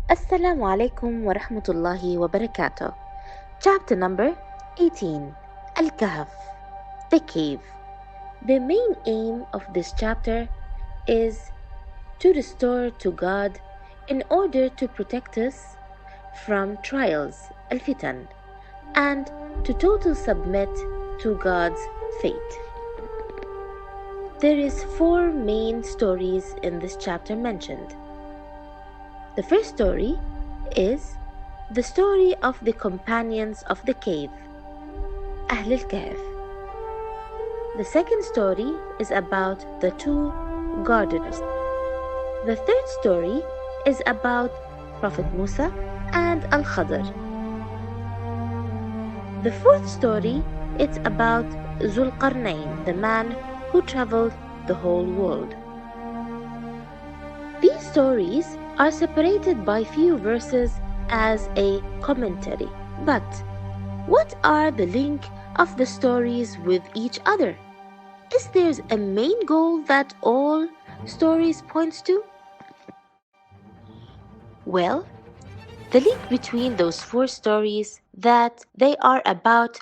Assalamu alaikum wa rahmatullahi wa barakatuh. Chapter number 18, Al-Kahf, the cave. The main aim of this chapter is to restore to God in order to protect us from trials, al-fitan, and to total submit to God's fate. There is 4 main stories in this chapter mentioned. The first story is the story of the companions of the cave, Ahl al-Kahf. The second story is about the 2 gardeners. The third story is about Prophet Musa and Al-Khadr. The fourth story is about Zulqarnain, the man who traveled the whole world. These stories are separated by few verses as a commentary. But what are the link of the stories with each other? Is there a main goal that all stories points to? Well, the link between those 4 stories that they are about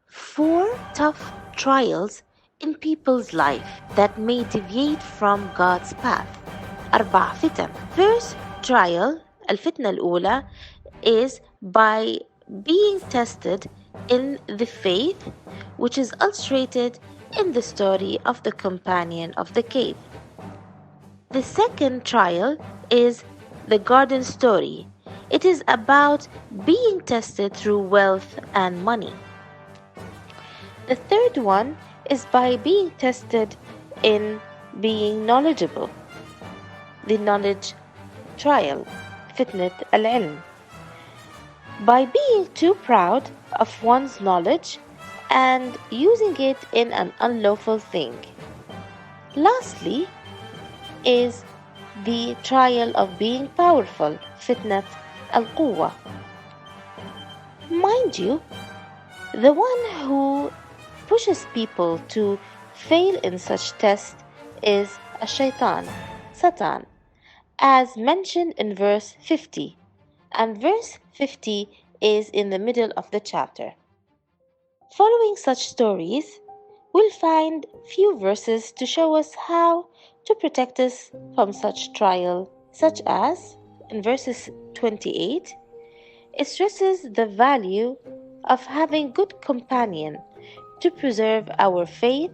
4 tough trials in people's life that may deviate from God's path. 4 فتن. First trial, الفتنة الأولى, is by being tested in the faith, which is illustrated in the story of the companion of the cave. The second trial is the garden story. It is about being tested through wealth and money. The third one is by being tested in being knowledgeable. The knowledge trial, فتنة العلم, by being too proud of one's knowledge and using it in an unlawful thing. Lastly is the trial of being powerful, فتنة القوة. Mind you, the one who pushes people to fail in such tests is a shaitan, Satan, as mentioned in verse 50, and verse 50 is in the middle of the chapter. Following such stories, we'll find few verses to show us how to protect us from such trial, such as in verses 28, it stresses the value of having good companion to preserve our faith,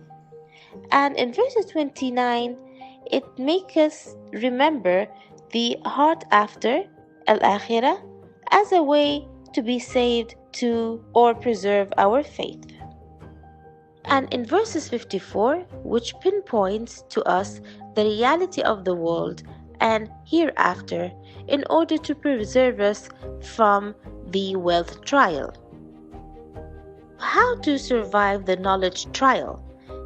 and in verses 29, it makes us remember the heart after al-akhirah as a way to be saved to or preserve our faith. And in verses 54, which pinpoints to us the reality of the world and hereafter in order to preserve us from the wealth trial. How to survive the knowledge trial,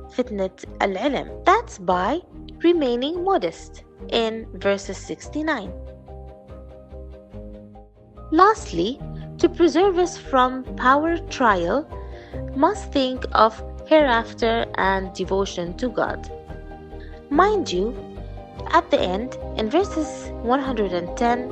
fitnat al-ilm, that's by remaining modest in verses 69. Lastly, to preserve us from power trial, must think of hereafter and devotion to God. Mind you, at the end, in verses 110,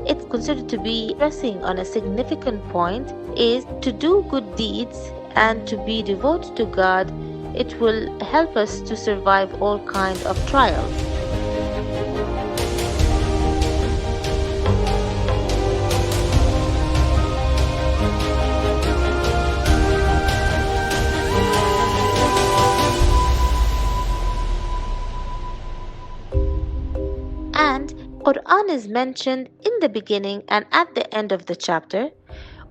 it's considered to be pressing on a significant point is to do good deeds and to be devoted to God. It will help us to survive all kinds of trials. And Qur'an is mentioned in the beginning and at the end of the chapter,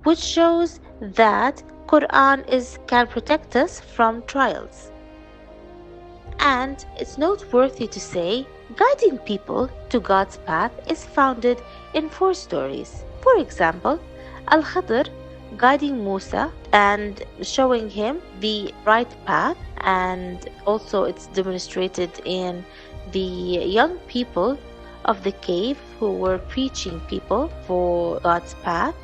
which shows that Qur'an can protect us from trials. And it's noteworthy to say, guiding people to God's path is founded in 4 stories. For example, Al-Khadr guiding Musa and showing him the right path, and also it's demonstrated in the young people of the cave who were preaching people for God's path,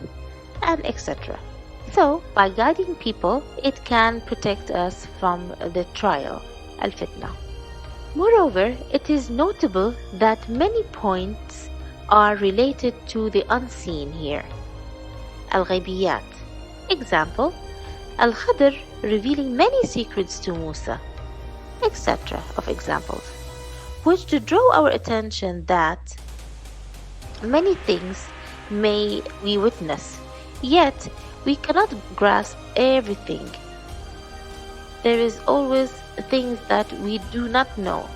and etc. So, by guiding people, it can protect us from the trial, al-fitna. Moreover, it is notable that many points are related to the unseen here. Al-Ghaybiyat. Example, Al-Khadr revealing many secrets to Musa, etc. of examples, which to draw our attention that many things may we witness, yet we cannot grasp everything. There is always things that we do not know.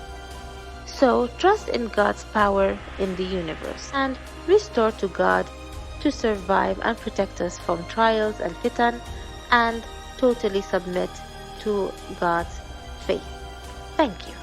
So trust in God's power in the universe and restore to God to survive and protect us from trials and fitan, and totally submit to God's faith. Thank you.